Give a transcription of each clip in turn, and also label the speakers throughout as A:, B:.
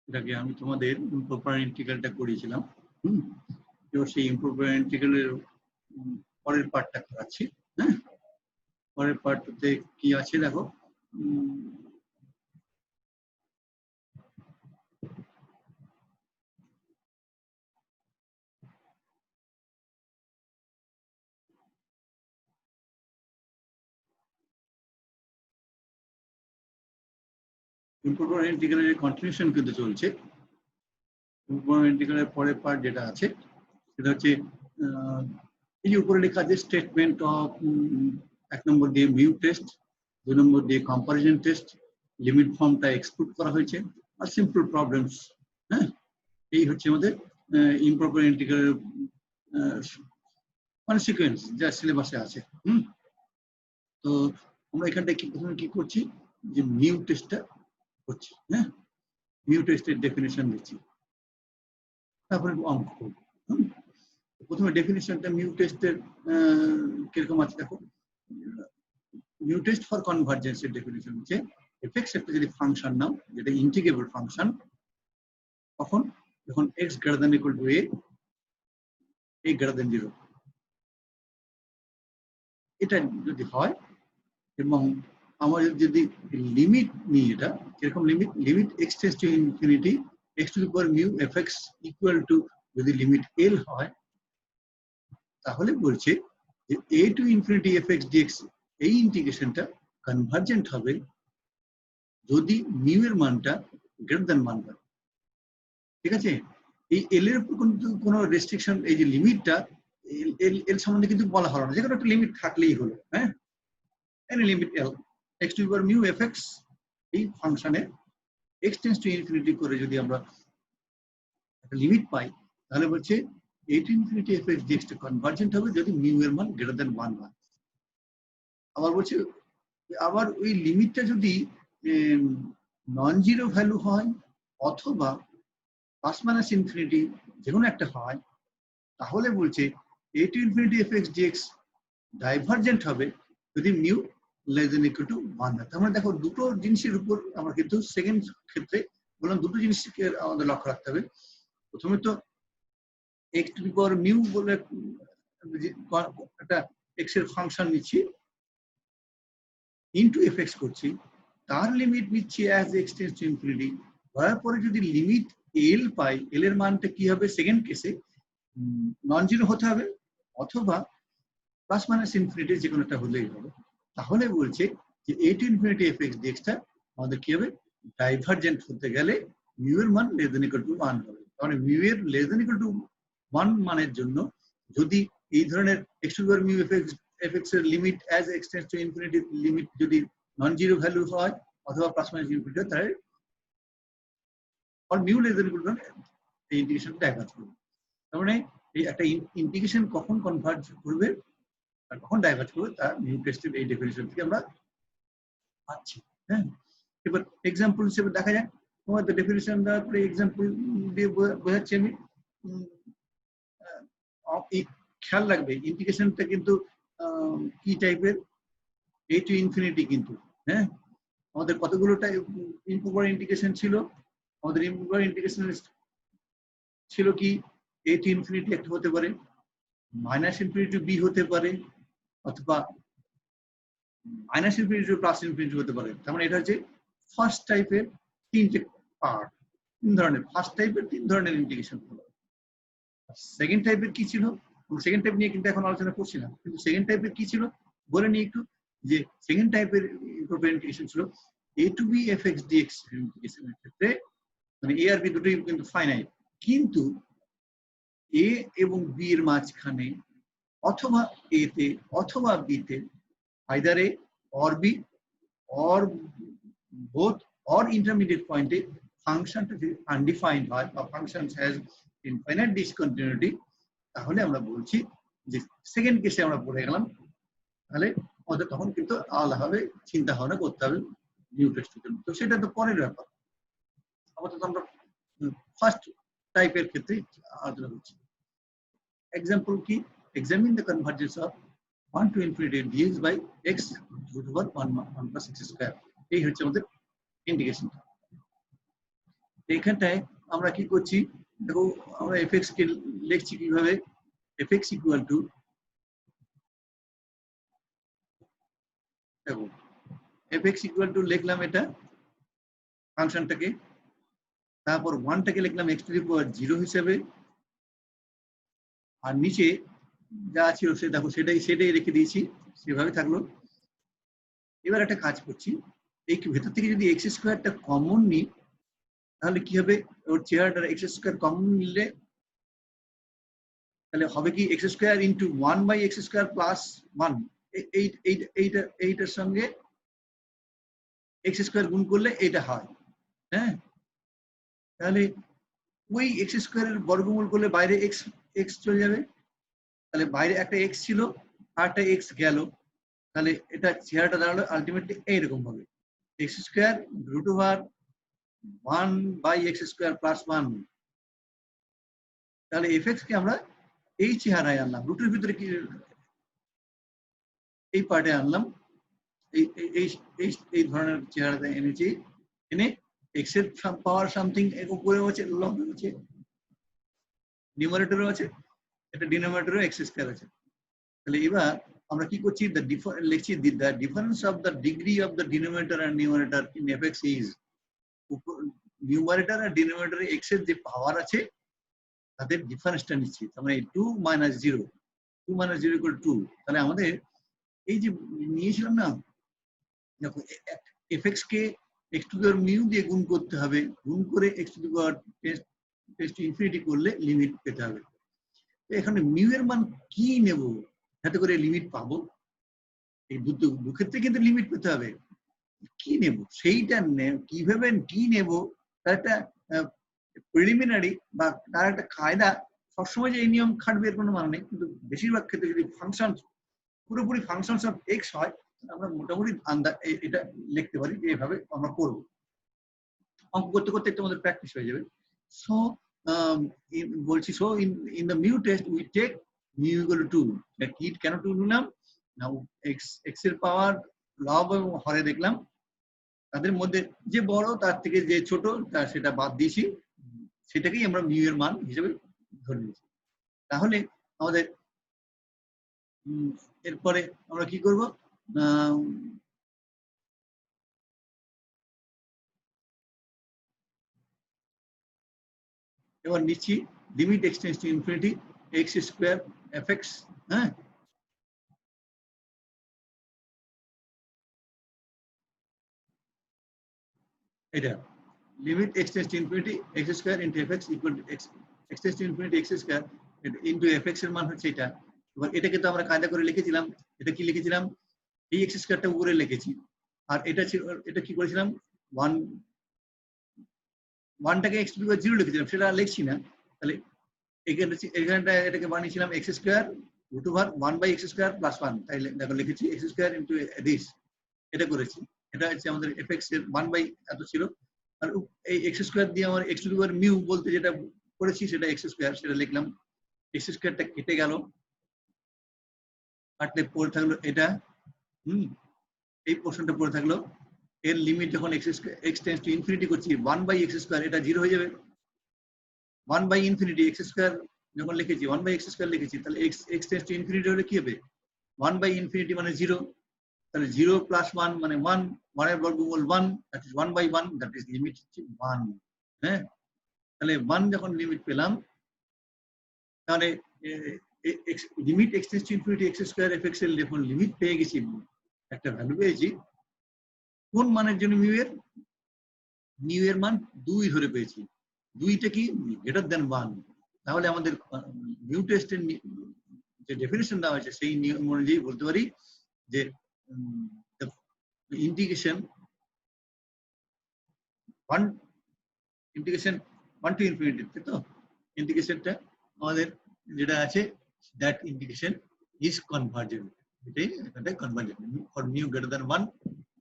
A: এটাকে আমি তোমাদের ইম্প্রপার ইন্টিগ্রালটা করিয়েছিলাম। এবার সেই ইম্প্রপার ইন্টিগ্রালের পরের পার্টটা করাচ্ছি। হ্যাঁ, পরের পার্টটাতে কি আছে দেখো। ইম্প্রপার ইন্টিগ্রালের কন্টিনিউশন কিন্তু চলছে। ইম্প্রপার ইন্টিগ্রালের পরের পার্ট যেটা আছে সেটা হচ্ছে এই যে উপরে লেখা আছে স্টেটমেন্ট অফ 1 নম্বর দিয়ে মিউ টেস্ট, 2 নম্বর দিয়ে কম্পারিজন টেস্ট, লিমিট ফর্মটা এক্সক্লুড করা হয়েছে, আর সিম্পল প্রবলেমস। হ্যাঁ, এই হচ্ছে আমাদের ইম্প্রপার ইন্টিগ্রালের মানে সিকোয়েন্স যা সিলেবাসে আছে। তো আমরা এখানটায় প্রথমে কি করছি, যে মিউ টেস্টটা করছি। হ্যাঁ, মিউ টেস্টের ডেফিনেশন দিচ্ছি, তারপরে অঙ্ক করব। প্রথমে ডেফিনেশনটা মিউ টেস্টের কিরকম আছে দেখো। মিউ টেস্ট ফর কনভার্জেন্সের ডেফিনেশন হচ্ছে এফএক্স একটা যদি ফাংশন নাও যেটা ইন্টিগ্রেবল ফাংশন, তখন যখন x greater than equal two a greater than 0 এটা যদি হয়, এবং আমার যদি লিমিট নিই, এটা কিরকম limit, limit x tends to infinity x to the power mu fx equal to যদি লিমিট l হয়, তাহলে বলছে যে a to infinity fx dx এই ইন্টিগ্রেশনটা কনভার্জেন্ট হবে যদি মিউ এর মানটা গ্রেটার দ্যান 1 হয়। ঠিক আছে, এই এল এর উপর কিন্তু কোনো রেস্ট্রিকশন, এই যে লিমিটটা এল সম্বন্ধে কিন্তু বলা হলো না, যে কোনো একটা লিমিট থাকলেই হলো। হ্যাঁ, any limit L x to the power mu fx এই ফাংশনে x টেন্ডস টু ইনফিনিটি করে যদি আমরা একটা লিমিট পাই, তাহলে বলছে a to infinity fx dx টা কনভার্জেন্ট হবে যদি মিউ এর মান গ্রেটার দ্যান 1 হয়। আবার বলছে, আবার ওই লিমিটটা যদি নন জিরো ভ্যালু হয় অথবা প্লাস মাইনাস ইনফিনিটি যে কোনো একটা হয়, তাহলে বলছে a to infinity fx dx divergent হবে যদি mu less than equal two 1 হয়। তার মানে দেখো দুটো জিনিসের উপর আমরা কিন্তু সেকেন্ড ক্ষেত্রে বললাম দুটো জিনিসকে আমাদের লক্ষ্য রাখতে হবে। প্রথমে তো x to the power mu বলে একটা x এর ফাংশন নিচ্ছি, ইনটু fx করছি, তার লিমিট নিচ্ছি as x tends to infinity. হওয়ার পরে যদি লিমিট l পাই, l এর মানটা কি হবে সেকেন্ড কেসে, নন জিরো হতে হবে অথবা প্লাস মাইনাস ইনফিনিটি যে কোনো একটা হলেই হবে। তাহলে বলছে যে a to infinity fx dx টা আমাদের কি হবে, ডাইভার্জেন্ট হতে গেলে মিউ এর মান লেস দ্যান ইকুয়াল টু 1 হবে। তাহলে মিউ এর লেস দ্যান ইকুয়াল টু 1 মানের জন্য যদি এই ধরনের x to the power mu fx এর limit as x tends to infinity limit যদি নন জিরো ভ্যালু হয় অথবা প্লাস মাইনাস ইনফিনিটি হয়, তাহলে আর mu less than equal to এই ইন্টিগ্রেশনটা ডাইভার্জ করবে। তার মানে এই একটা ইন্টিগ্রেশন কখন কনভার্জ করবে আর কখন ডাইভার্জ করবে তা মিউ টেস্টের এই ডেফিনিশন থেকে আমরা পাচ্ছি। হ্যাঁ, এবার এক্সাম্পল হিসেবে দেখা যায়, তোমাদের ডেফিনিশন দেওয়ার পরে এক্সাম্পল দিয়ে বোঝাচ্ছি আমি। খেয়াল রাখবে ইন্টিগ্রেশনটা কিন্তু কি টাইপের, a টু ইনফিনিটি কিন্তু। হ্যাঁ, আমাদের কতগুলো ইম্প্রপার ইন্টিগ্রেশন ছিল, আমাদের ইম্প্রপার ইন্টিগ্রেশন ছিল কি a টু ইনফিনিটি একটা হতে পারে, মাইনাস ইনফিনিটি টু b হতে পারে, অথবা minus infinity two plus infinity হতে পারে। তার মানে এটা হচ্ছে ফার্স্ট টাইপের তিনটে পার্ট, তিন ধরনের। ফার্স্ট টাইপের তিন ধরনের ইন্টিগ্রেশন হলো। সেকেন্ড টাইপের কি ছিল, সেকেন্ড টাইপ নিয়ে কিন্তু এখন আলোচনা করছি না, কিন্তু সেকেন্ড টাইপের কি ছিল বলে নিই একটু। যে সেকেন্ড টাইপের ইম্প্রপার ইন্টিগ্রেশন ছিল a to b fx dx ইন্টিগ্রেশনের ক্ষেত্রে, মানে a আর b দুটোই কিন্তু ফাইনাইট, কিন্তু a এবং b এর মাঝখানে অথবা a তে অথবা b তে, either a or b or both or intermediate পয়েন্টে ফাংশনটা যদি আনডিফাইন্ড হয় বা ফাংশন হ্যাজ ইনফাইনাইট ডিসকন্টিনিউটি, তাহলে আমরা বলছি যে সেকেন্ড কেসে আমরা পড়ে গেলাম। তাহলে আমাদের তখন কিন্তু আলাদাভাবে চিন্তা ভাবনা করতে হবে মিউ টেস্টের জন্য। তো সেটা তো পরের ব্যাপার, আপাতত আমরা ফার্স্ট টাইপের ক্ষেত্রে আলোচনা করছি। এক্সাম্পল কি, examine the convergence of 1 to infinity dx by x to the power 1 plus x square। এই হচ্ছে আমাদের ইন্টিগ্রেশন। এখানটায় আমরা কি করছি দেখো, আমরা এফএক্স কে লিখছি কিভাবে, এফএক্স ইকুয়াল টু, দেখো এফএক্স ইকুয়াল টু লিখলাম এটা ফাংশনটাকে, তারপর 1টাকে লিখলাম x টু দি পাওয়ার 0 হিসেবে, আর নিচে যা ছিল সে দেখো সেটাই রেখে দিয়েছি, সেভাবে থাকলো। এবার একটা কাজ করছি, এই ভেতর থেকে যদি এক্স স্কোয়ারটা কমন নিই তাহলে কি হবে, ওর চেহারাটার এক্স স্কোয়ার কমন নিলে তাহলে হবে কি x square into 1/x square plus 1, এইটার সঙ্গে এক্স স্কোয়ার গুণ করলে এটা হয়। হ্যাঁ, তাহলে ওই এক্স স্কোয়ারের বর্গমূল করলে বাইরে এক্স এক্স চলে যাবে, তাহলে বাইরে একটা এক্স ছিল আর একটা এক্স গেল, তাহলে এটা চেহারাটা দাঁড়ালো আলটিমেটলি এইরকম হবে, x square root over 1/x square plus 1। তাহলে এফএক্স কে আমরা এই চেহারায় আনলাম, রুটের ভিতরে কি এই পার্টে আনলাম, এই এই এই এই ধরনের চেহারাতে এনেছি, এনে এক্স এর পাওয়ার সামথিং উপরেও আছে, লবে আছে, নিউমারেটরও আছে, এটা ডিনোমিনেটরও এক্স স্কয়ার আছে। তাহলে এবার আমরা কি করছি, লিখছি the difference of the degree of the denominator and numerator in f x is, numerator আর ডিনোমিনেটরে এক্স এর যে পাওয়ার আছে তাদের ডিফারেন্সটা নিচ্ছি, তার মানে 2 - 0, 2 - 0 = 2। তাহলে আমাদের এই যে নিয়েছিলাম না, দেখো FX K x to the power mu দিয়ে গুণ করতে হবে, গুণ করে x to the power tends to infinity করলে লিমিট পেতে হবে। এখানে মিউ এর মান কি নেব যাতে করে লিমিট পাবো, এই দু ক্ষেত্রে কিন্তু লিমিট পেতে হবে, কি নেব সেইটা কিভাবে কি নেব তার একটা প্রিলিমিনারি বা তার একটা কায়দা, সবসময় যে এই নিয়ম খাটবে এর কোনো মানে নেই, কিন্তু বেশিরভাগ ক্ষেত্রে যদি ফাংশন পুরোপুরি ফাংশনস অফ এক্স হয় আমরা মোটামুটি এটা লিখতে পারি যে এভাবে আমরা করব, অঙ্ক করতে করতে একটু আমাদের প্র্যাকটিস হয়ে যাবে। সো বলছি, so in the mu test we take mu equal to 2, কি কেন 2 নিলাম না, এক্স এর পাওয়ার লব এবং হরে দেখলাম তাদের মধ্যে যে বড় তার থেকে যে ছোট তার সেটা বাদ দিয়েছি, সেটাকেই আমরা মিউ এর মান হিসেবে ধরে নিয়েছি। তাহলে আমাদের এরপরে আমরা কি করব, এবার নিচ্ছি limit x tends to infinity x square FX. হ্যাঁ, এটা limit x tends to infinity x square into FX equal to x tends to infinity x square into FX এর মান হচ্ছে এটা। এবার এটাকে তো আমরা কায়দা করে লিখেছিলাম, এটা কি লিখেছিলাম, এই এক্স স্কোয়ারটা উপরে লিখেছি, আর এটা ছিল, এটা কি করেছিলাম 1টাকে এক্স টু দি পাওয়ার 0 লিখেছিলাম, সেটা আর লিখছি না। তাহলে এখানটা এটাকে বানিয়েছিলাম x square root over 1/x square plus 1, তাই দেখো লিখেছি এক্স স্কোয়ার ইনটু দিস, এটা করেছি। এটা হচ্ছে আমাদের এফএক্স এর 1 এত ছিল, আর এই এক্স স্কোয়ার দিয়ে আমার x to the power mu বলতে যেটা করেছি সেটা এক্স স্কোয়ার, সেটা লিখলাম। এক্স স্কোয়ারটা কেটে গেল, কাটলে পড়ে থাকলো এটা, এই পোর্শনটা পড়ে থাকলো। এর লিমিট যখন এক্স টেন্ডস টু ইনফিনিটি করছি 1/x স্কোয়ার, এটা 0 হয়ে যাবে। 1/∞ এক্স স্কোয়ার যখন লিখেছি 1/x স্কোয়ার লিখেছি, তাহলে এক্স টেন্ডস টু ইনফিনিটি হলে কি হবে, 1/∞ মানে 0, তাহলে 0 প্লাস 1 মানে 1, 1 এর বর্গমূল 1, that is 1/1, that is limit 1। হ্যাঁ, তাহলে 1 যখন লিমিট পেলাম, তাহলে limit x tends to infinity x square FX এর যখন লিমিট পেয়ে গেছি, একটা ভ্যালু পেয়েছি, কোন মানের জন্য মিউ এর মান 2 ধরে পেয়েছি, 2টা কি গ্রেটার দ্যান 1, তাহলে আমাদের মিউ টেস্টের যে ডেফিনিশন দেওয়া হয়েছে সেই নিয়ম অনুযায়ী বলতে পারি যে ইন্টিগ্রেশন 1 টু ইনফিনিটি, তো ইন্টিগ্রেশনটা আমাদের যেটা আছে দ্যাট ইন্টিগ্রেশন ইজ কনভার্জেন্ট, এটাই এখানটা convergent, for mu greater than 1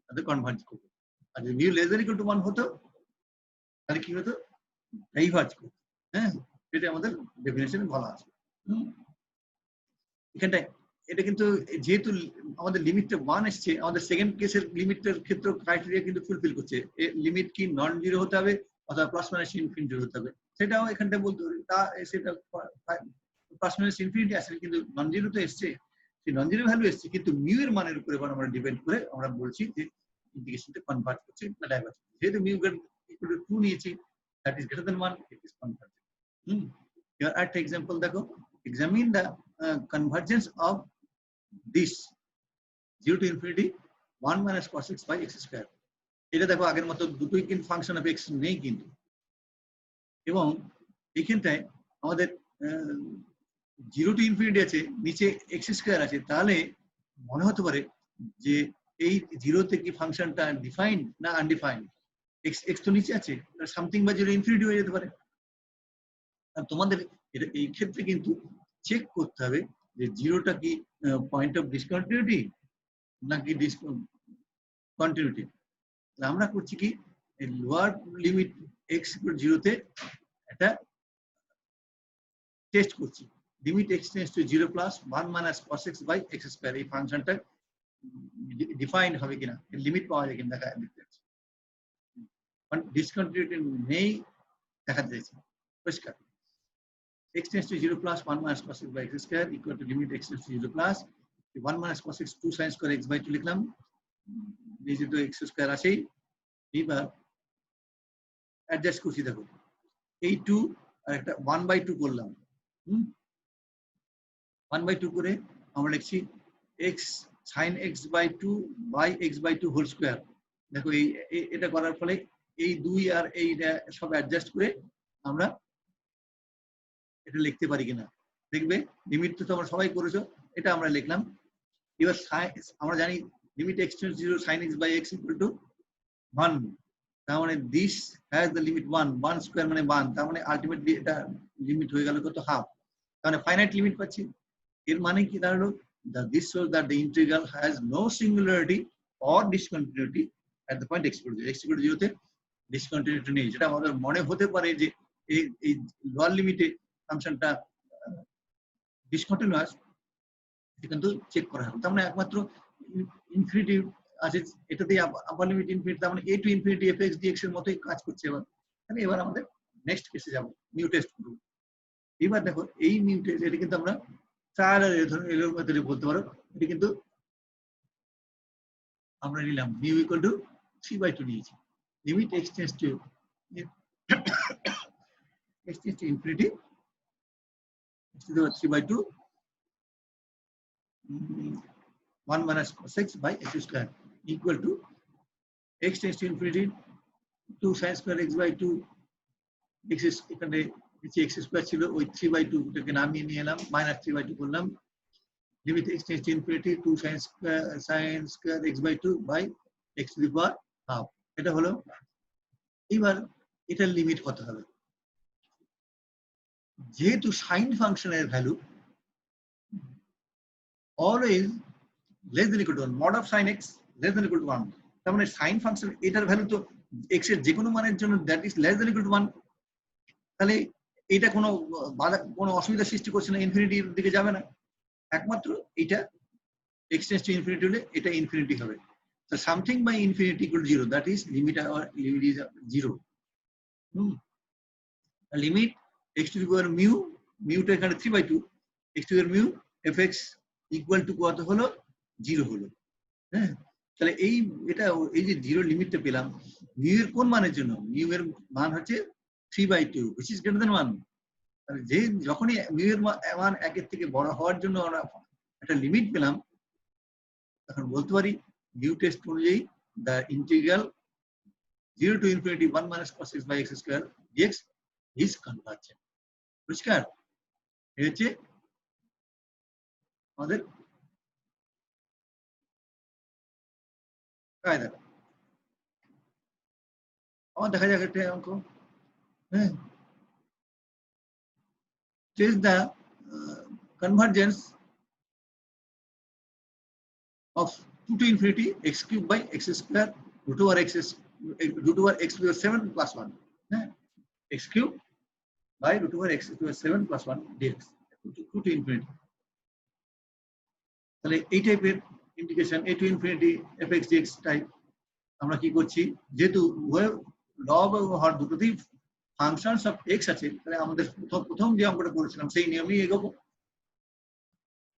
A: তাদের কনভার্জ করবে। আর যদি mu less than equal two 1 হতো তাহলে কি হতো, ডাইভার্জ করতো। হ্যাঁ, এটা আমাদের ডেফিনিশনে বলা আছে। এখানটায় এটা কিন্তু যেহেতু আমাদের লিমিটটা 1 এসছে, আমাদের সেকেন্ড কেসের লিমিটের ক্ষেত্রে ক্রাইটেরিয়া কিন্তু ফুলফিল করছে। লিমিট কি নন জিরো হতে হবে, অথবা প্লাস মাইনাস ইনফিনিটি হতে হবে, সেটাও এখানটা বলতে পারি। তা সেটা প্লাস মাইনাস ইনফিনিটি আসলে কিন্তু নন জিরো তো এসছে, সেই নন জিরো ভ্যালু এসছে, কিন্তু মিউ এর মানের উপরে আমরা ডিপেন্ড করে আমরা বলছি যে ইন্টিগ্রেশনটা কনভার্ট করছে না ডাইভার্জ। যেহেতু মিউ ইকুয়াল টু 2 নিয়েছি, that is greater than 1, it is converge. এবার আরেকটা एग्जांपल দেখো, examine the convergence of this 0 to infinity 1 minus cos x by x square। এটা দেখো আগের মতো দুটোই কিন্তু ফাংশন অফ x নেই কিন্তু, এবং এইখানটায় আমাদের 0 to infinity আছে, নিচে x স্কয়ার আছে, তাহলে মনে হতে পারে যে এই 0 তে কি ফাংশনটা ডিফাইন্ড না আনডিফাইন্ড। x তো নিচে আছে, সামথিং বা 0 ইনফিনিটি হয়ে যেতে পারে। আর তোমাদের এই ক্ষেত্রে কিন্তু চেক করতে হবে যে 0টা কি পয়েন্ট অফ ডিসকন্টিনিউটি নাকি কন্টিনিউটি। আমরা করছি কি লোয়ার লিমিট x ইকুয়াল 0 তে এটা টেস্ট করছি, limit x tends to 0 plus 1 minus cos x by x square, এই ফাংশনটা ডিফাইন্ড হবে কিনা, লিমিট পাওয়া যায় কিনা দেখা দেখতে যাচ্ছে। ডিসকন্টিনিউটি নেই দেখা যাচ্ছে পরিষ্কার। x tends to 0 plus 1 minus cos x by x square equal to limit x tends to 0 plus 1 minus cos x 2 sin square x by 2 লিখলাম, নিচে তো x স্কয়ার আছেই। এবার অ্যাডজাস্ট করছি, দেখো এই 2 আর একটা 1/2 করলাম, 1/2 করে আমরা লিখছি x sin x by 2 by x by 2 whole square. দেখো এই এটা করার ফলে এই 2 আর এইটা সব অ্যাডজাস্ট করে আমরা এটা লিখতে পারি কিনা দেখবে। লিমিট তো তোমরা সবাই করেছো, এটা আমরা লিখলাম। এবার আমরা জানি limit x tends to 0 sin x by x equal two 1, তার মানে this has the limit 1, 1 square মানে 1, তার মানে আলটিমেটলি এটা লিমিট হয়ে গেল কত, হাফ, তার মানে ফাইনাইট লিমিট পাচ্ছি। এর মানে কি দাঁড়ালো, this shows that the integral has no singularity or discontinuity at the point x equal to 0। x equal to 0 তে ডিসকন্টিনিউটি নেই, যেটা আমাদের মনে হতে পারে যে এই লোয়ার লিমিটে ফাংশনটা ডিসকন্টিনিউয়াস, কিন্তু চেক করা হবে। তার মানে একমাত্র ইনফিনিটি আছে এটাতেই আপার লিমিট ইনফিনিটি, তার মানে a to infinity fx dx এর মতোই কাজ করছে। এবার আমাদের নেক্সট কেসে যাব, মিউ টেস্ট করব। এবার দেখো এই মিউ টেস্ট, এটা কিন্তু আমরা ট্রায়াল এর ধরনের এর মেথডে বলতে পারো। এটা কিন্তু আমরা নিলাম মিউ ইকুয়াল টু 3/2 নিয়েছি, limit x tends to infinity x to the 3/2 1 minus cos x by x square equal to x tends to infinity 2 sin square x by 2 x এখানে নিচে x স্কয়ার ছিল, ওই 3/2 টাকে নামিয়ে নিয়ে এলাম, মাইনাস 3/2 করলাম, limit x tends to infinity 2 sin square x by 2 by x to the power half। এটা হলো। এবার এটার লিমিট কত হবে, যেহেতু সাইন ফাংশনের value always less than equal to 1, mod of sin x less than equal to 1, তার মানে সাইন ফাংশন এটার ভ্যালু তো x এর যে কোনো মানের জন্য that is less than equal to 1, তাহলে এটা কোনো অসুবিধা সৃষ্টি করছে না, ইনফিনিটির দিকে যাবে না। একমাত্র এটা x tends to infinity হলে এটা ইনফিনিটি হবে। So something by infinity equal to 0, that is limit is 0। Limit x to the power mu টা এখানে 3/2, x to the power mu fx equal to কত হলো, 0 হলো। হ্যাঁ, তাহলে এটা এই যে 0 লিমিটটা পেলাম মিউ এর কোন মানের জন্য, মিউ এর মান হচ্ছে 3/2 which is greater than 1। তাহলে যে যখনই মিউ এর মান 1 এর থেকে বড় হওয়ার জন্য আমরা একটা লিমিট পেলাম, তখন বলতে পারি মিউ টেস্ট অনুযায়ী the integral 0 to infinity 1 minus cos x by x square dx is convergent। পরিষ্কার? এই হচ্ছে আমাদের কায়দা। আমার দেখা যাক একটা অঙ্ক, হ্যাঁ, test the convergence of 2 to infinity x cube by x square root over x to the 7 plus 1, x cube by root over x to the 7 plus 1 dx 2 to infinity। তাহলে এই টাইপের integration a to infinity fx dx type আমরা কি করছি, যেহেতু লব এবং হর দুটোতেই ফাংশনস অফ এক্স আছে, তাহলে আমাদের প্রথম যে অঙ্কটা করেছিলাম সেই নিয়মেই এগোবো।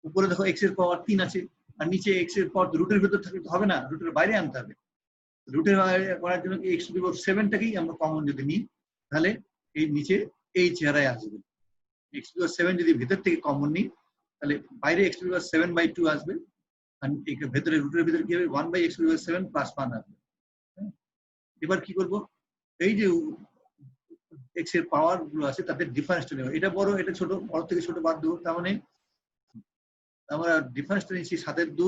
A: উপরে দেখো এক্স এর পাওয়ার 3 আছে, আর নিচে এক্স এর পাওয়ার রুটের ভেতর থাকলে তো হবে না, রুটের বাইরে আনতে হবে। রুটের বাইরে করার জন্য কি এক্স টু দি পাওয়ার 7টাকেই আমরা কমন যদি নিই, তাহলে এই নিচে এই চেহারায় আসবে। এক্স টু দি পাওয়ার 7 যদি ভেতর থেকে কমন নিই, তাহলে বাইরে এক্স টু দি পাওয়ার 7/2 আসবে, আর ভেতরে রুটের ভিতরে কি হবে 1/x to the power 7 plus 1 আসবে। এবার কি করব, এই যে এক্স এর পাওয়ার গুলো আছে তাতে ডিফারেন্সটা নেব, এটা বড় এটা ছোট, বড় থেকে ছোট বাদ দেবো, তার মানে আমরা ডিফারেন্সটা নিচ্ছি 7/2 -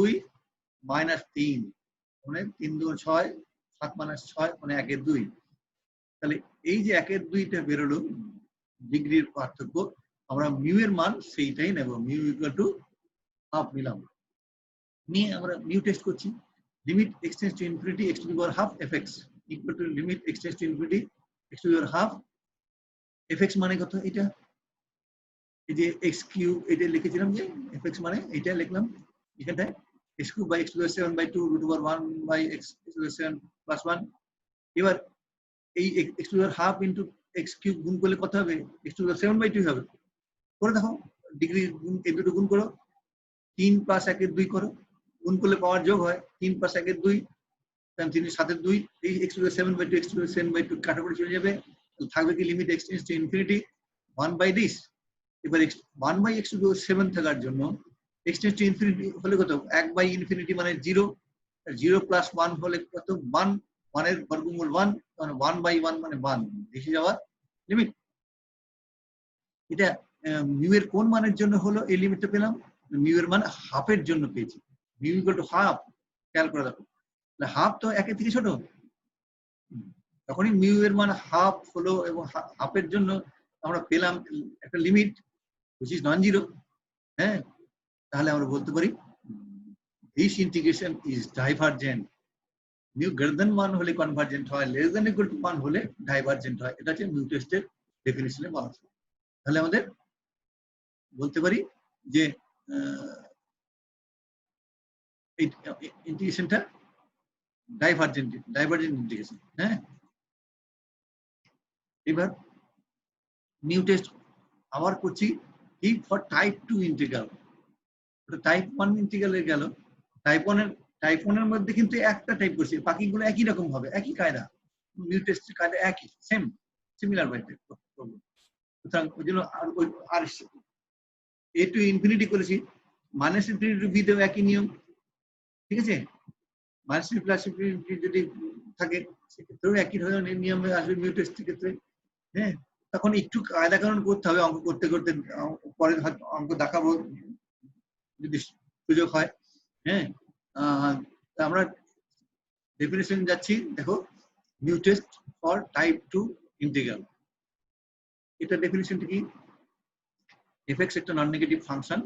A: 3, মানে 3 2 6, 7 - 6 মানে 1/2। তাহলে এই যে 1/2টা বেরোলো ডিগ্রির পার্থক্য, আমরা মিউ এর মান সেইটাই নেব, মিউ ইকুয়াল টু হাফ নিলাম, নিয়ে আমরা মিউ টেস্ট করছি। Limit x tends to infinity x to the power half fx equal to limit x tends to infinity x to the power half fx মানে কত, এটা এই যে x কিউব এটা লিখেছিলাম, যে fx মানে এটা লিখলাম এখানটায় x cube by x to the power 7/2 root over 1/x to the power 7 plus 1। এবার এই x to the power half into x cube গুণ করলে কত হবে, x টু দি পাওয়ার 7/2 হবে। করে দেখো, ডিগ্রি গুণ এই দুটো গুণ করো, 3 প্লাস 1/2 করো, গুণ করলে পাওয়ার যোগ হয়, 3 প্লাস 1/2 তাহলে 3 7/2, এই x to the 7/2 x to দি 7/2 কাটাকুটি চলে যাবে, থাকবে কি limit x tends to infinity 1/this। এবার 1/x টু দি 7 থাকার জন্য x টেন্ডস টু ইনফিনিটি হলে কত, 1/∞ মানে 0, 0 প্লাস 1 হলে কত 1, 1 এর বর্গমূল 1, মানে 1/1 মানে 1, দেখে যাওয়ার লিমিট। এটা মিউ এর কোন মানের জন্য হলো এই লিমিটটা পেলাম, মিউ এর মান হাফের জন্য পেয়েছি, মিউ ইকুয়াল টু হাফ। খেয়াল করে দেখো, হাফ তো 1 এর থেকে ছোট, তখনই মিউ এর মান হাফ হলো, এবং হাফের জন্য আমরা পেলাম একটা লিমিট which is non-zero। হ্যাঁ, তাহলে আমরা বলতে পারি this integration is divergent। Mu greater than 1 হলে কনভার্জেন্ট হয়, লেস দ্যান ইকুয়াল টু 1 হলে ডাইভারজেন্ট হয়। এটা হচ্ছে মিউ টেস্টের ডেফিনিশনে বলা আছে। তাহলে আমাদের বলতে পারি যে এই ইন্টিগ্রেশনটা ডাইভারজেন্ট ইন্টিগ্রেশন। হ্যাঁ, এবার মিউ টেস্ট আবার করছি কি ফর টাইপ 2 ইন্টিগ্রাল। ওটা টাইপ 1 ইন্টিগ্রালে গেল, টাইপ 1 এর মধ্যে কিন্তু একটা টাইপ করছি, বাকিগুলো একই রকম হবে, একই কায়দা, মিউ টেস্টের কায়দা একই, সিমিলার বাই টাইপ করব। সুতরাং ওই জন্য আর এ টু ইনফিনিটি করেছি, মাইনাস ইনফিনিটি টু বি তেও একই নিয়ম, ঠিক আছে। মাইনাস প্লাস ইনফিনিটি যদি থাকে সেক্ষেত্রেও একই ধরনের নিয়ম আসবে মিউ টেস্টের ক্ষেত্রে। হ্যাঁ, তখন একটু কায়দা কানুন করতে হবে, অঙ্ক করতে করতে পরে অঙ্ক দেখাবো যদি সুযোগ হয়। হ্যাঁ, আমরা ডেফিনিশন যাচ্ছি, দেখো mu test for type 2 integral. এটা ডেফিনিশনটা কি, fx একটা non negative function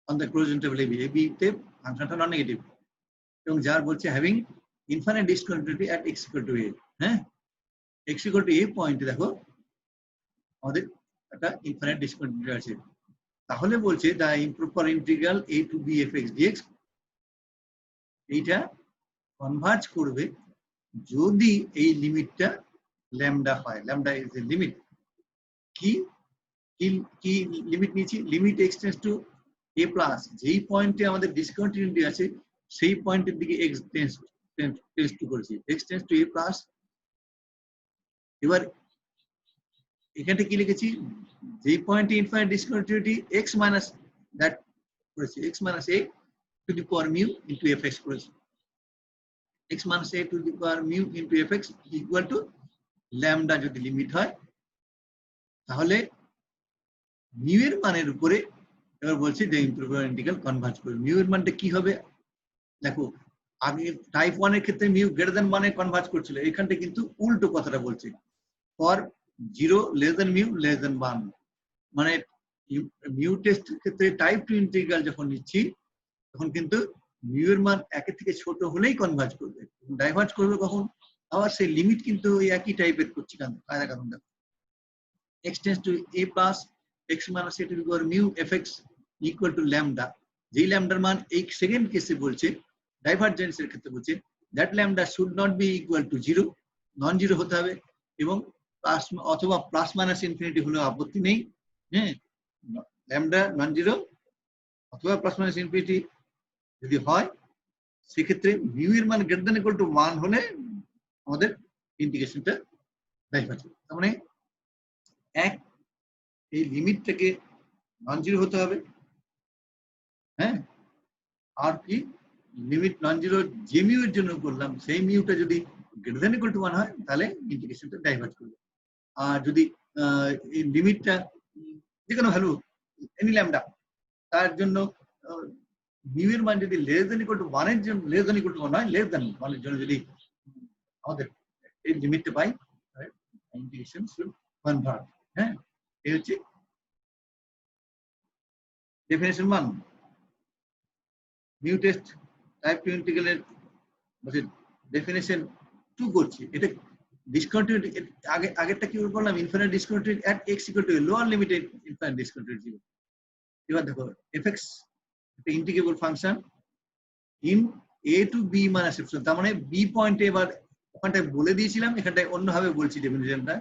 A: on the closed interval ab তে ফাংশনটা নন নেগেটিভ, এবং যার বলছে having infinite discontinuity at x equal two a। হ্যাঁ, x ইকুয়াল টু a পয়েন্টে দেখো আমাদের একটা ইনফাইনাইট ডিসকন্টিনিউটি আছে, তাহলে বলছে the improper integral a to b fx dx এইটা কনভার্জ করবে যদি এই লিমিটটা ল্যামডা হয়। Lambda is a limit. কি কি লিমিট নিয়েছি, limit x tends to a plus, যেই পয়েন্টে আমাদের ডিসকন্টিনিউটি আছে সেই পয়েন্টের দিকে x টেন্স টু করেছি, x tends to a plus. এবার এখানে কি লিখেছি, যেই পয়েন্টে infinite discontinuity x minus that করেছি, x minus a to the power mu into fx করেছি, x minus a to the power mu into fx equal to lambda যদি limit হয়, তাহলে মিউ এর মানের উপরে এবার বলছি যে ইমপ্রপার ইন্টিগ্রাল কনভার্জ করবে। মিউ এর মানটা কি হবে দেখো, আগে টাইপ 1 এর ক্ষেত্রে মিউ গ্রেটার দ্যান 1 এ কনভার্জ করছিল, এখানটা কিন্তু উল্টো কথাটা বলছে, for 0 less than mu less than 1, মানে মিউ টেস্ট ক্ষেত্রে টাইপ 2 ইন্টিগ্রাল যখন নিচ্ছি তখন কিন্তু মিউ এর মান 1 এর থেকে ছোট হলেই কনভার্জ করবে, ডাইভার্জ করবে কখন, আবার সেই লিমিট কিন্তু ওই একই টাইপের করছি, কায়দা কারণ দেখো x tends two a plus x minus a to the power mu fx equal to lambda, যেই ল্যামডার মান এই সেকেন্ড কেসে বলছে ডাইভারজেন্স এর ক্ষেত্রে বলছে that lambda should not be equal to 0, non zero হতে হবে এবং প্লাস অথবা প্লাস মাইনাস ইনফিনিটি হলেও আপত্তি নেই। হ্যাঁ, ল্যামডা নন জিরো অথবা প্লাস মাইনাস ইনফিনিটি যদি হয় সেক্ষেত্রে মিউ এর মান গ্রেটার দ্যান ইকুয়াল টু 1 হলে আমাদের ইন্টিগ্রেশনটা ডাইভার্জ হবে। তার মানে এক, এই লিমিটটাকে নন জিরো হতে হবে। হ্যাঁ, আর কি লিমিট নন জিরো যে মিউ এর জন্য করলাম সেই মিউটা যদি গ্রেটার দ্যান ইকুয়াল টু 1 হয় তাহলে ইন্টিগ্রেশনটা ডাইভার্জ করবে। আর যদি এই লিমিটটা যে কোনো ভ্যালু এনি ল্যামডা তার জন্য মিউ এর মান যদি লেস দ্যান ইকুয়াল টু 1 এর জন্য লেস দ্যান ইকুয়াল টু 1 হয়, লেস দ্যান 1 এর জন্য যদি আমাদের এই লিমিটটা পাই ইন্টিগ্রেশন শুড কনভার্জ। হ্যাঁ, এই হচ্ছে ডেফিনেশন 1। মিউ টেস্ট টাইপ 2 ইন্টিগ্রালের ডেফিনেশন 2 করছি। এটা ডিসকন্টিনিউটি আগেরটা কি করলাম, infinite discontinuity at x equal to lower limited infinite discontinuity 0। এবার দেখো fx একটা integrable function in a to b minus epsilon, তার মানে b পয়েন্টে এবার ওখানটায় বলে দিয়েছিলাম, এখানটায় অন্যভাবে বলছি ডেফিনিশনটা।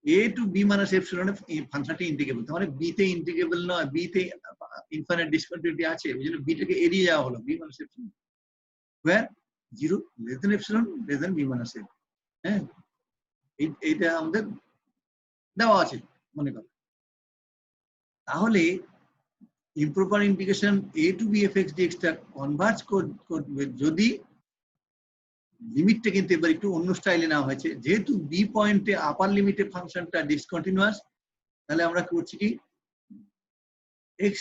A: a to b minus epsilon এই ফাংশনটি ইন্টিগ্রেবল, তার মানে b তে ইন্টিগ্রেবল নয়, b তে ইনফিনিট ডিসকন্টিনিউটি আছে, ওই জন্য b টাকে এড়িয়ে যাওয়া হলো, b minus epsilon where 0 less than epsilon less than b minus a। হ্যাঁ, এইটা আমাদের দেওয়া আছে মনে করো। তাহলে improper integration a to b fx dx টা কনভার্জ করবে যদি লিমিটটা কিন্তু এবার একটু অন্য স্টাইলে নেওয়া হয়েছে। যেহেতু b পয়েন্টে আপার লিমিটের ফাংশনটা ডিসকন্টিনিউয়াস, তাহলে আমরা করছি কি x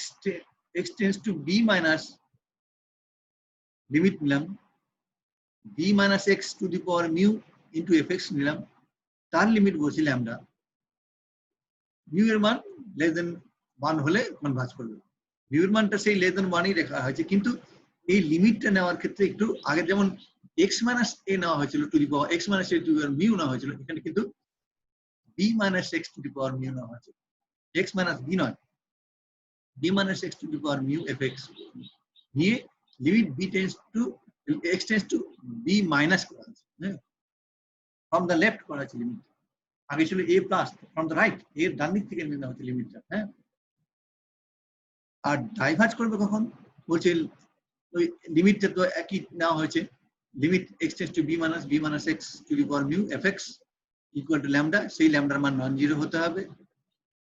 A: tends two b minus limit নিলাম b minus x to the power mu into fx নিলাম, তার লিমিট বলছি ল্যামডা, মিউ এর মান লেস দেন 1 হলে কনভার্জ করবে। মিউ এর মানটা সেই লেস দেন 1ই রেখা হয়েছে, কিন্তু এই লিমিটটা নেওয়ার ক্ষেত্রে একটু আগে যেমন x মাইনাস a নেওয়া হয়েছিল two the power x minus a to the power mu নেওয়া হয়েছিল, এখানে কিন্তু b minus x to the power mu নেওয়া হয়েছে, x মাইনাস b নয়, b minus x to the power mu fx নিয়ে limit b tends to x tends two b minus করা আছে। হ্যাঁ, ফ্রম দ্য লেফট করা আছে লিমিট, আগে ছিল a plus, from the right এর ডান দিক থেকে নেওয়া হচ্ছে লিমিটটা। হ্যাঁ, আর ডাইভার্জ করবে কখন বলছে ওই লিমিটটা তো একই নেওয়া হয়েছে, limit x tends two b minus x to the power mu fx equal to lambda, সেই ল্যামডার মান নন জিরো হতে হবে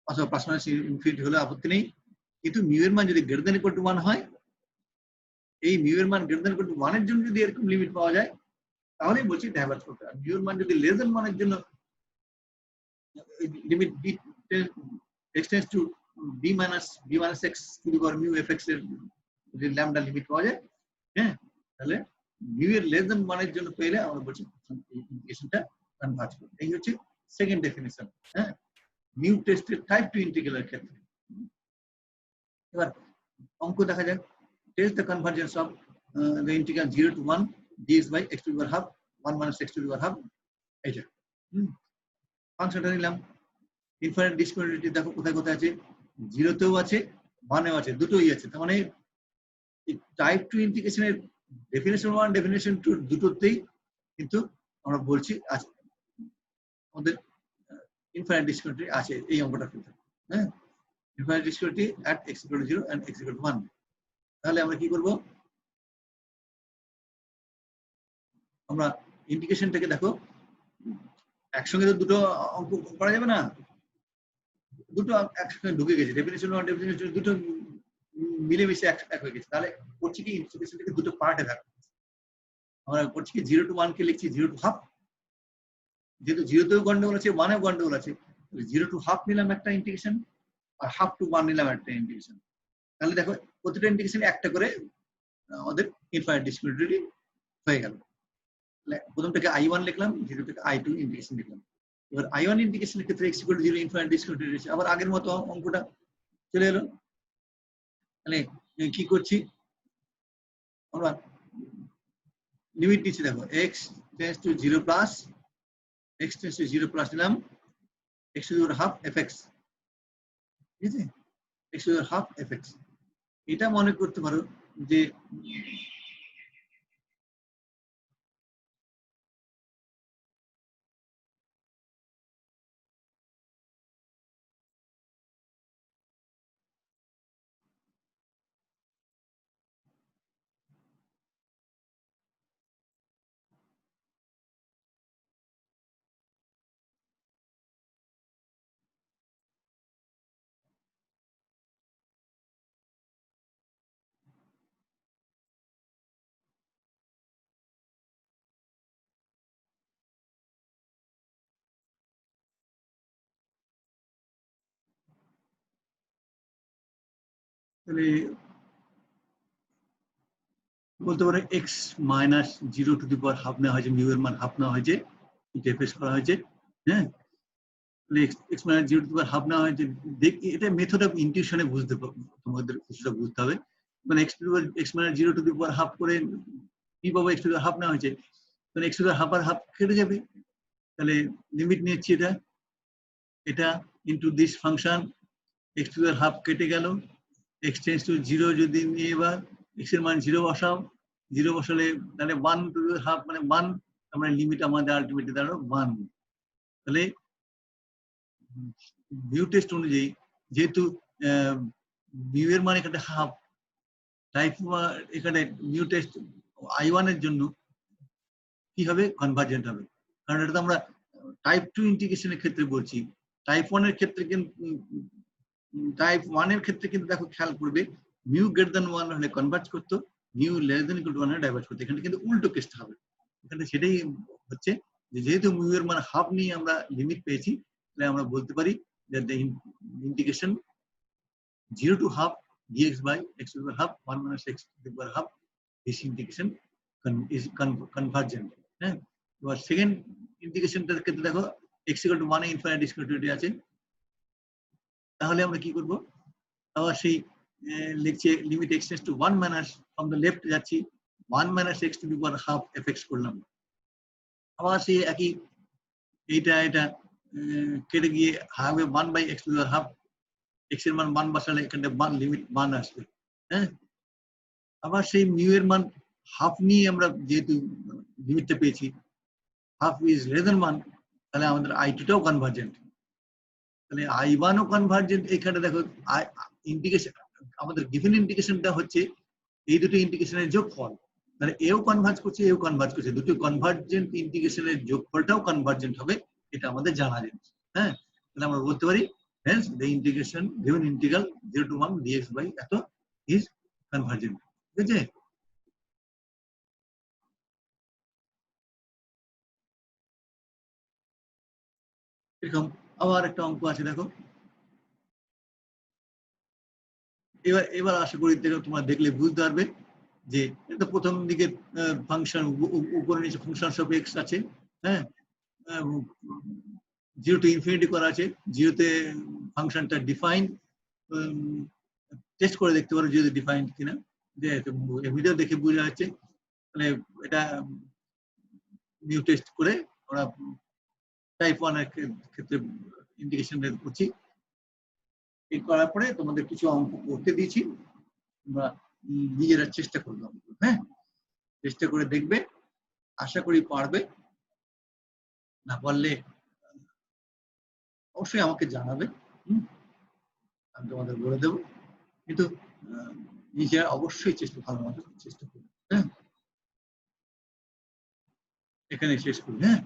A: অথবা প্লাস মাইনাস ইনফিনিটি হলে আপত্তি নেই, কিন্তু মিউ এর মান যদি গ্রেটার দ্যান ইকুয়াল টু 1 হয়, এই মিউ এর মান গ্রেটার দ্যান ইকুয়াল টু 1 এর জন্য যদি এরকম লিমিট পাওয়া যায় তাহলেই বলছি ডাইভার্জ করতে হবে। মিউ এর মান যদি লেস দ্যান 1 এর জন্য limit b x tends two b minus x to the power mu fx এর যদি ল্যামডা লিমিট পাওয়া যায়, হ্যাঁ, তাহলে মিউ এর লেস দ্যান 1 এর জন্য পেলে আমরা বলছি ইন্টিগ্রেশনটা কনভার্জ করবে। এই হচ্ছে সেকেন্ড ডেফিনিশন। হ্যাঁ, মিউ টেস্টের টাইপ 2 ইন্টিগ্রালের ক্ষেত্রে। এবার অঙ্ক দেখা যাক, test the convergence of the integral 0 to 1 dx by x to the power half 1 minus x to the power half। এইটা ফাংশনটা নিলাম, ইনফিনিট ডিসকন্টিনিউটি দেখো কোথায় কোথায় আছে, 0 তেও আছে 1 এও আছে, দুটোই আছে। তার মানে টাইপ 2 ইন্টিগ্রেশনের ডেফিনেশন 1 ডেফিনেশন 2 দুটোতেই কিন্তু আমরা বলছি আছে আমাদের ইনফিনিট ডিসকন্টিনিউটি আছে এই অঙ্কটার ক্ষেত্রে। হ্যাঁ, infinite discontinuity at x equal to 0 and x equal to 1। তাহলে আমরা কি করব, আমরা ইন্টিগ্রেশনটাকে দেখো একসঙ্গে তো দুটো অঙ্ক করা যাবে না, দুটো একসঙ্গে ঢুকে গেছে, ডেফিনেশন 1 ডেফিনেশন 2 দুটো মিলেমিশে এক হয়ে গেছে। তাহলে করছি কি ইন্টিগ্রেশনটাকে দুটো পার্টে ভাগ, আমরা করছি কি 0 to 1 কে লিখছি 0 to half, যেহেতু 0 তেও গন্ডগোল আছে 1 এও গন্ডগোল আছে, 0 to half নিলাম একটা ইন্টিগ্রেশন আর half to 1 নিলাম একটা ইন্টিগ্রেশন। তাহলে দেখো প্রতিটা ইন্টিগ্রেশন একটা করে আমাদের ইনফিনিট ডিসকন্টিনিউটি হয়ে গেল। প্রথমটাকে I1 লিখলাম, 0 থেকে I2 ইন্টিগ্রেশন লিখলাম। এবার I1 ইন্টিগ্রেশনের ক্ষেত্রে x equal to 0 infinite discontinuity আবার আগের মতো অঙ্কটা চলে এলো। তাহলে কি করছি আমরা, লিমিট নিচ্ছি দেখো x tends to 0 plus x tends to 0 plus নিলাম x to the power half fx, ঠিক আছে, x to the power half fx। এটা মনে করতে পারো যে তাহলে বলতে পারে x minus 0 to the power half নেওয়া হয়েছে, মিউ এর মান হাফ নেওয়া হয়েছে, এটা এফএস করা হয়েছে। হ্যাঁ, তাহলে x minus 0 to the power half নেওয়া হয়েছে। এটা মেথড অফ ইনটিউশনে বুঝতে তোমাদের কিছুটা বুঝতে হবে। মানে x minus 0 to the power half করে কি পাবো, x to the power half নেওয়া হয়েছে, তাহলে x to the power half আর হাফ কেটে যাবে। তাহলে লিমিট নিচ্ছি এটা into this function, x to the power half কেটে গেল, এক্স টেন্ডস টু 0 যদি নিয়ে এবার এক্স এর মান 0 বসাও, 0 বসালে তাহলে 1 টু দি হাফ মানে 1, আমরা লিমিট আমাদের আলটিমেটলি দাঁড়ালো 1। তাহলে মিউ টেস্ট অনুযায়ী যেহেতু মিউ এর মান এখানে হাফ, টাইপ এখানে মিউ টেস্ট I1 এর জন্য কি হবে, কনভার্জেন্ট হবে। কারণ এটা তো আমরা টাইপ 2 ইন্টিগ্রেশনের ক্ষেত্রে বলছি। টাইপ 1 এর ক্ষেত্রে কিন্তু দেখো খেয়াল করবে, মিউ গ্রেটার দ্যান 1 হলে কনভার্জ করতো, mu less than equal two 1 হলে ডাইভার্জ করতো। এখানে কিন্তু উল্টো কেসটা হবে। এখানে সেটাই হচ্ছে যে যেহেতু মিউ এর মান হাফ নিয়ে আমরা লিমিট পেয়েছি, তাহলে আমরা বলতে পারি যে the integration 0 to half dx by x to the power half 1 minus x to the power half, this integration is convergent। হ্যাঁ, এবার সেকেন্ড ইন্টিগ্রেশনটার ক্ষেত্রে দেখো x equal to 1 A infinite discontinuity আছে, তাহলে আমরা কি করব, আবার সেই লিখছে limit x tends two 1 minus, from the left যাচ্ছি 1 minus x to the power half fx করলাম। আবার সেই একই এটা কেটে গিয়ে হবে 1 by x to the power half, x এর মান 1 বসালে এখানে 1 লিমিট 1 আসবে। হ্যাঁ, আবার সেই মিউ এর মান হাফ নিয়ে আমরা যেহেতু লিমিটটা পেয়েছি, হাফ ইজ লেস দ্যান 1, তাহলে আমাদের I2 টাও কনভার্জেন্ট। তাহলে I1 ও কনভার্জেন্ট। এখানে দেখো ইন্টিগ্রেশন, আমাদের গিভেন ইন্টিগ্রেশনটা হচ্ছে এই দুটো ইন্টিগ্রেশনের যোগফল। তাহলে এও কনভার্জ করছে, এও কনভার্জ করছে, দুটো কনভার্জেন্ট ইন্টিগ্রেশনের যোগফলটাও কনভার্জেন্ট হবে, এটা আমাদের জানা জিনিস। হ্যাঁ, তাহলে আমরা বলতে পারি hence the integration given integral 0 to 1 dx by এত is convergent। ঠিক আছে, এরকম আবার একটা অঙ্ক আছে দেখো। এবার আশা করি তোমরা দেখলে বুঝতে পারবে যে এটা প্রথম দিকে ফাংশন উপরে নিচে ফাংশন সব এক্স আছে। হ্যাঁ, 0 to infinity করা আছে, 0 তে ফাংশনটা ডিফাইন, টেস্ট করে দেখতে পারো যদি ডিফাইন কিনা, যে ভিডিও দেখে বোঝা যাচ্ছে। তাহলে এটা নিউ টেস্ট করে আমরা টাইপ 1 এর ক্ষেত্রে ইন্টিগ্রেশন বের করছি। এই করার পরে তোমাদের কিছু অঙ্ক করতে দিয়েছি, তোমরা নিজেরা চেষ্টা করবে। হ্যাঁ, চেষ্টা করে দেখবে, আশা করি পারবে। না পারলে অবশ্যই আমাকে জানাবে, আমি তোমাদের বলে দেবো। কিন্তু নিজেরা অবশ্যই ভালো মতো চেষ্টা করবে। হ্যাঁ, এখানে শেষ করি। হ্যাঁ।